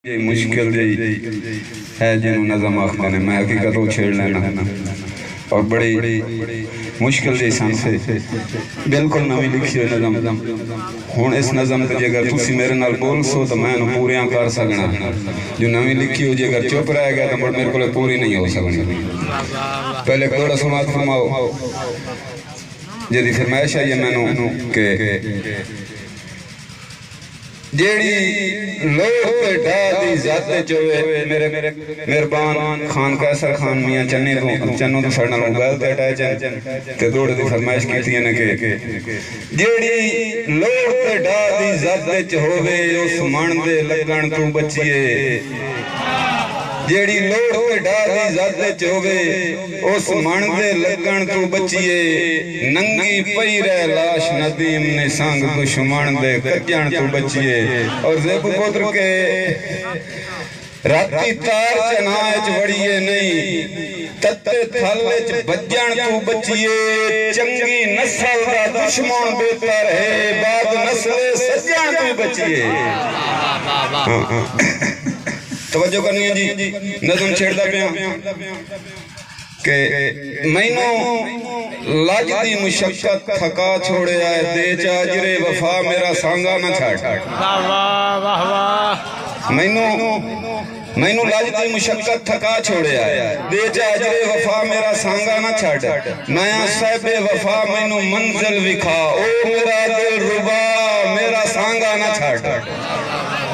ये मुश्किल जी है जिन्हों नज़म आखते ने मैं हकीकत छेड़ लेना और बड़ी मुश्किल जी सन से बिल्कुल नवी लिखी हुई नज़म हुण इस नज़म ते अगर तुसी मेरे नाल बोल सो तो मैं पूरियां कर सकना जो नवी लिखी हो जी अगर चुप रह गया तो मेरे को पूरी नहीं हो सकनी। पहले थोड़ा समात फरमाओ जी फरमाइश है ये मैनू के जेड़ी लोग पे ढादी जाते चोवे मेरे मेहरबान खान कैसर खान मियां चन्ने तो चन्नो तो साडे नाल मोबाइल ते अटैच ते दौड़ दी फरमाइश कीती ने के जेड़ी लोग पे ढादी जाते च होवे उस मन दे लगन तू बचिए जेड़ी लोड़ पे ढादी जाते च होवे उस मन दे लगन तू बचिए नंगी पई रह लाश नदीम ने संग दुश्मन दे कजन तू बचिए। और ज़ेब पुत्र के राती तार चनाए च वड़िए नहीं तत्ते थल्ले च बजन तू बचिए चंगी नस्ल दा दुश्मन बेहतर है बाद नस्ले सजन तू बचिए। तवज्जो करनी है जी नज़म छेड़दा पिया के मैनू लाजदी मुशक्कत थका छोड़े आए दे चाजरे वफा मेरा सांगा न छाड़ मैनू लाजदी मुशक्कत थका छोड़े आए दे चाजरे वफा मेरा सांगा न छाड़ नया साहिबे वफा मैनू मंजिल विखा ओ मेरा दिल रुबा मेरा सांगा न छाड़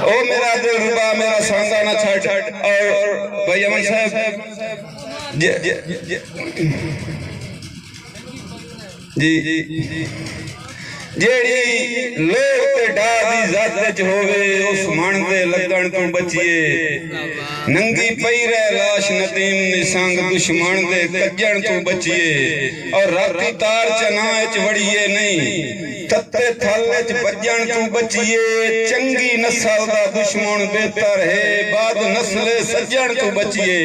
ओ मेरा दिल रुबा मेरा सांगा न छाड़। और भाई अमन साहब जी जेड़ी लोग ते ढादी जाते च होवे उस मन दे लगन तू बचिए नंगी पई रह लाश नदीम ने संग दुश्मन दे कजन तू बचिए। और राती तार चनाए च वड़िए नहीं तत्ते थल्ले च बजन तू बचिए चंगी नस्ल दा दुश्मन बेहतर है बाद नस्ले सज्जन तू बचिए।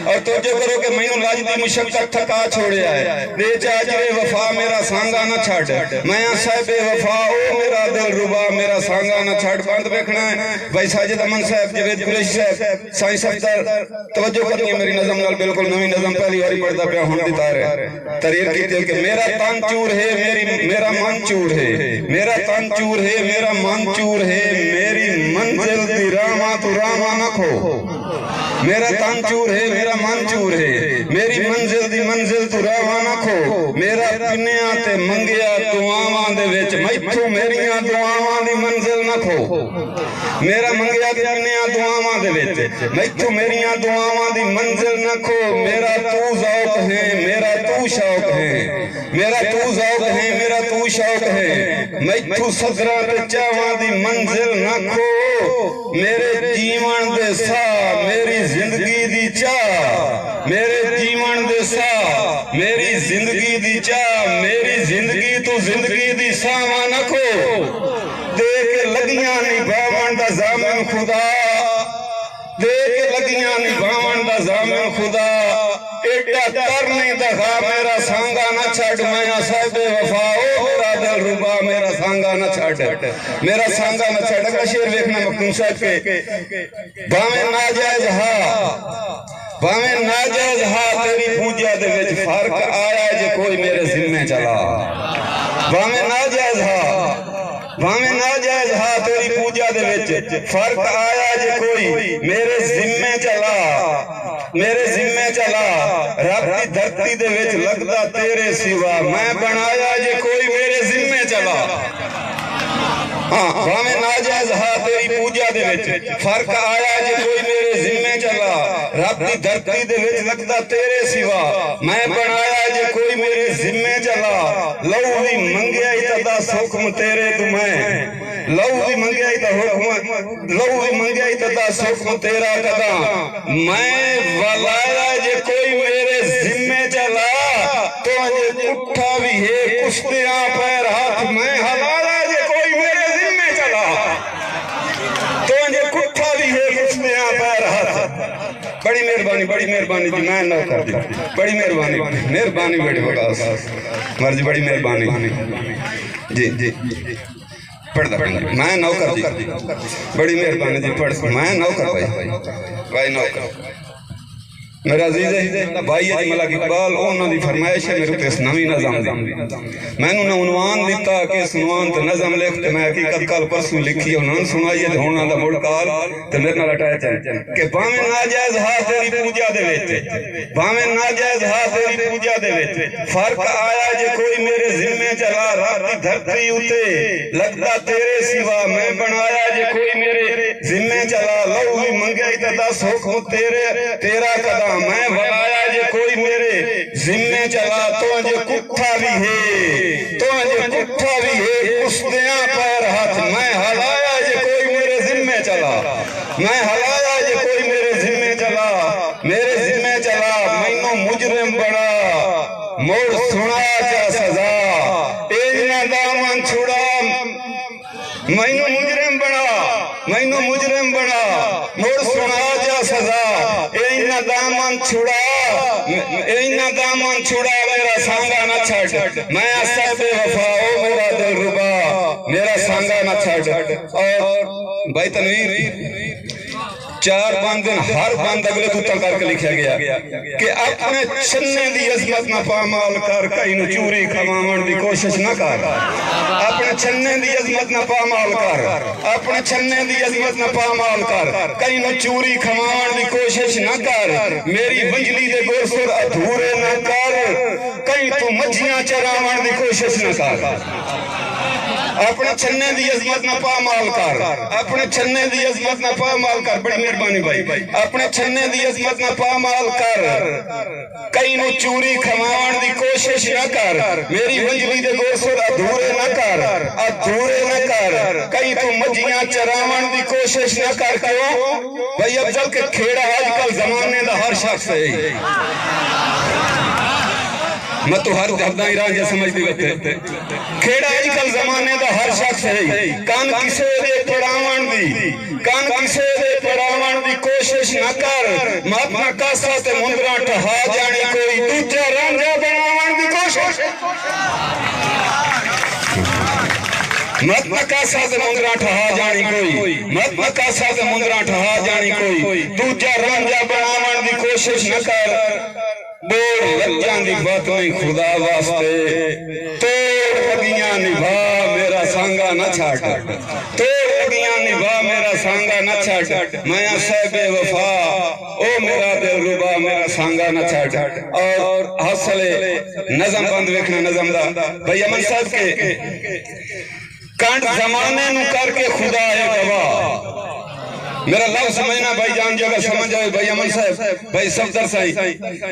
और तोजो करो कि मैनू लाजदी मुशक्कत थका छोड़िया है दे चाजरे वफा मेरा सांगा न छड़ मैं साहिबे वफा ओ मेरा दिल रुबा मेरा सांगा न छड़। बंद देखना है भाई साजिद अमन साहब जवेद कुरैशी साहब साइंस अफसर तवज्जो करनी है मेरी नज़म नाल बिल्कुल नवी नज़म पहली बारी पढ़दा पिया हुण दी तरीर कीती कि मेरा तन चूर है मेरा मन चूर है मेरा तन चूर है मेरा मन चूर है मेरी मंजिल दी रामा तू रामा न खो मेरा तन चूर है मेरा मन चूर है मेरी मंजिल दी मंजिल तू रामा न खो मेरा पिन्निया ते मंगिया दुआवां दे विच मैथों मेरियां दुआवां दी मंजिल न खो मेरा मंगिया ते पिन्निया दुआवां दे विच मैथों मेरियां दुआवां दी मंजिल न खो मेरा तू ज़ौक़ है मेरा तू शौक है मेरा तू ज़ौक़ है मेरा तू शौक है मैथों सदरा ते चावां दी मंजिल न खो मेरे जीवन दे सा मेरी जिंदगी दी चाह मेरे जीवन दे सा मेरी जिंदगी दी चाह मेरी जिंदगी तू जिंदगी दी सावा न खो दे के लगियां निभावन दा ज़ामिन खुदा दे के लगियां निभावन दा ज़ामिन खुदा एडा करने दखा मेरा सांगा न छड़ मैं साहिबे वफा ओ मेरा दिल रुबा मेरा सांगा न छड़ मेरा सांगा न छड़। अगला शेर देखना मखदूम साहब के भावें नाजायज हा तेरी पूजा दे विच फर्क आया जे कोई मेरे जिम्मे चला भावें नाजायज हा तेरी पूजा दे विच फर्क आया जे कोई मेरे जिम्मे चला रब दी धरती दे विच लगदा तेरे सिवा मैं बनाया जे कोई मेरे जिम्मे चला। हाँ भावें नाजायज हा तेरी पूजा दे विच फर्क आया जे कोई मेरे जिम्मे चला रब दी धरती दे विच लगदा तेरे सिवा मैं बनाया जे कोई मेरे जिम्मे चला। लहू दी मंगियाई तदा हुक्म तेरे तू मैं लहू दी मंगियाई तदा हुक्म तेरा कदा मैं वलाया जे कोई मेरे जिम्मे चला तो जे उठा भी है कुश्तियां पैर हाथ मैं हलाया जे कोई मेरे जिम्मे चला तो जे कुठा भी है कुश्तियां पैर हाथ। बड़ी मेहरबानी जी मैं ना कर दी बड़ी मेहरबानी बेटे बड़ा मर्जी बड़ी मेहरबानी जी। पढ़दा मैं नौकर जी बड़ी मेहरबानी जी पढ़ मैं नौकर भाई नौकर मेरा अजीज भाई है मलक इकबाल उन्होंने फरमाइश है मेरे इस नवी नज़म दी मैनू ने उनवान दिता कि इस उनवान ते नज़म लिख ते मैं हकीकत कल परसों लिखी उन्होंने सुनाई है हुण दा मुड़ काल ते मेरे नाल अटैच है कि भावें नाजायज हाथ तेरी पूजा दे विच भावें नाजायज हाथ तेरी पूजा दे विच फर्क आया जे कोई मेरे जिम्मे चला रात दी धरती उते लगदा तेरे सिवा मैं बनाया जे कोई मेरे जिम्मे चला लहू भी मंगे ते दस हुक्म तेरे तेरा कदम मैं बनाया जे कोई मेरे जिम्मे चला तो जे कुत्था भी है तो जे कुत्था भी है कुश्तियां पैर हाथ मैं हलाया जे कोई मेरे जिम्मे चला मैं हलाया जे कोई मेरे जिम्मे चला मेरे जिम्मे चला मैनू मुजरिम बना मोड़ सुना जा सजा एजना दामन छुड़ा मैनू मुजरिम बना मोड़ सुना जा सजा एना दामन छुड़ा मेरा सांगा न छड़ मैं असा बेवफा ओ मेरा दिल रुबा मेरा सांगा न छड़ और भाई तनवीर चार बंद हर बंद अगले दूता करके लिखा गया कि अपने छन्ने दी अजमत ना पामाल कर कहीं नु चूरी खवावन दी कोशिश ना कर अपने छन्ने दी अजमत ना पामाल कर अपने छन्ने दी अजमत ना पामाल कर कहीं नु चूरी खवावन दी कोशिश ना कर मेरी वंजली दे गोरसुर अधूरे ना कर कहीं तू मच्छियां चरावन दी कोशिश ना कर अपने छन्ने दी अजमत ना पामाल कर अपने छन्ने दी अजमत ना पामाल कर बड़ी मेहरबानी भाई अपने छन्ने दी अजमत ना पामाल कर कहीं नु चूरी खवावन दी कोशिश ना कर मेरी वंजली दे गोरसुर अधूरे ना कर कहीं तू मच्छियां चरावन दी कोशिश ना कर क्यों भाई अफजल के खेड़ा आजकल जमाने दा हर शख्स है मैं तो हर करदा ईरान जे समझदी वते खेड़ा आजकल जमाने दा हर शख्स है कान किसे दे पढ़ावन दी कोशिश ना कर महात्मा कासा ते मुंदरा ठहा जाने कोई दूजा रांझा बनावन दी कोशिश महात्मा कासा ते मुंदरा ठहा जानी कोई महात्मा कासा ते मुंदरा ठहा जानी कोई दूजा रांझा बनावन दी कोशिश न कर बोल लज्जां दी बात नहीं खुदा वास्ते तोड़ लगियां निभा मेरा सांगा न छाड़ तोड़ लगियां निभा मेरा सांगा न छाड़ मैं साहिबे वफा ओ मेरा दिल रुबा मेरा सांगा न छाड़ और हौसले नज़म बंद देखना नज़म दा भाई अमन साहब के कांड जमाने नु करके खुदा है गवाह मेरा लव समझना भाई जान जगह समझ आए भाई अमन साहब भाई सफदर साई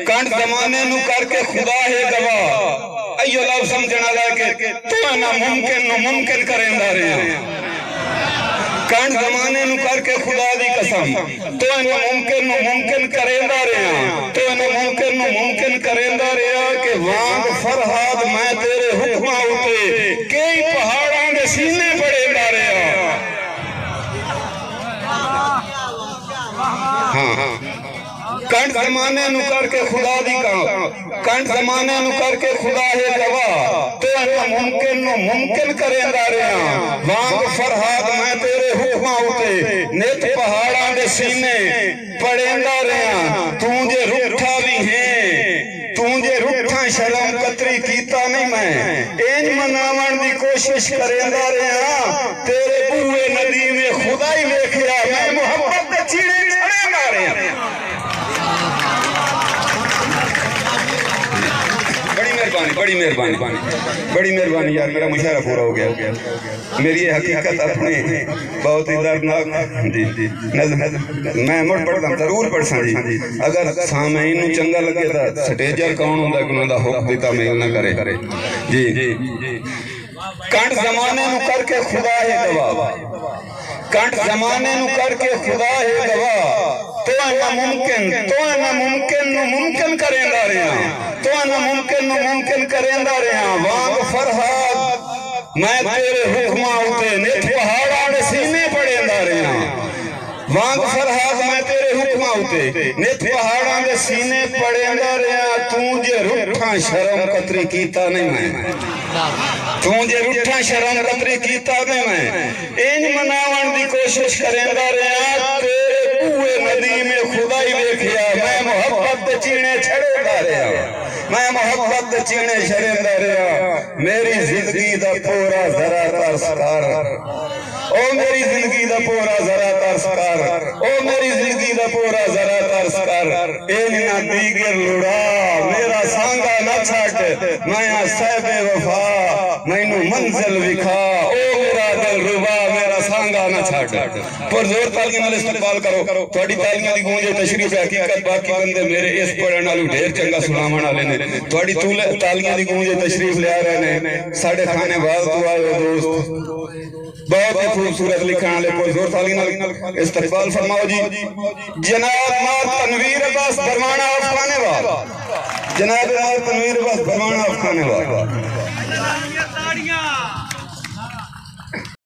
कांड जमाने नु करके खुदा है गवाह अयो लव समझना लाके तू ना मुमकिन करेंदा रहे कांड जमाने नु करके खुदा दी कसम तो मुमकिन करेंदा रहे मुमकिन करेंदा रहा कि वांग फरहाद मैं तेरे हुक्मा उते कई पहाड़ां दे सीने पड़ेंदा रहा कंठ जमाने नु करके खुदा दी कंठ जमाने नु करके खुदा है गवाह तो मुमकिन करेंदा रहा वांग फरहाद मैं तेरे हुक्मा उते नित पहाड़ां दे सीने पड़ेंदा रहा तू जे रुठा भी है तू जे रुठा शर्म कतरी कीता नहीं मैं इंज मनावन दी कोशिश करेंदा रहा तेरे बूहे नदी में खुदा ही वेखिया मैं मोहब्बत दे चीड़े छड़ेंदा रहा बड़ी मेहरबानी यार मेरा मुशायरा पूरा हो गया मेरी हकीकत अपने बहुत ही दर्दनाक जी मैं मुड़ पढ़ता जरूर पढ़सा जी अगर सामईन नूं चंगा लगे तो स्टेजर कौन होंदा कि उन्हां दा हुक्म दिता मेल ना करे जी कंठ जमाने नूं करके खुदा है गवाह कंठ जमाने नूं करके खुदा है गवाह तो मुमकिन करेंदा रहा मुमकिन करेंदा रहा वांग फरहाद मैं तेरे हुक्मा उते नित पहाड़ां दे सीने पड़ेंदा रहा वांग फरहाद मैं तेरे हुक्मा उते नित पहाड़ां दे सीने पड़ेंदा रहा तू जे रुठा शर्म कतरी कीता नहीं मैं तू जे रुठा शर्म कतरी कीता नहीं मैं इंज मनावन दी कोशिश करेंदा रहा तेरे बूए नदी में खुदाई देखिया मैं मोहब्बत दे चीणे छड़ेंदा रहा मैं मोहब्बत दे चीणे छड़ेंदा रहा मेरी जिंदगी दा पूरा जरा तरस कर ओ मेरी जिंदगी दा पूरा जरा तरस कर ओ मेरी जिंदगी दा पूरा जरा तरस कर इन ना दीगर लुड़ा मेरा सांगा ना छट मैं साहिबे वफा मैनू मंजिल विखा ओ मेरा दिल रुबा मेरा सांगा ना छट पर जोर तालियां नाल इस्तकबाल करो थोड़ी तालियां दी गूंज तशरीफ है हकीकत बाकी बंदे मेरे इस पढ़न वालू ढेर चंगा सुनावण वाले ने थोड़ी तालियां दी गूंज तशरीफ ले आ रहे ने साडे खाने बाज तो आए दोस्त बहुत ही खूबसूरत लिखने वाले को जोर तालियां नाल इस्तकबाल फरमाओ जी जनाब मार तनवीर अब्बास बरवाना अफगाने वाल जनाब मार तनवीर अब्बास बरवाना अफगाने वाल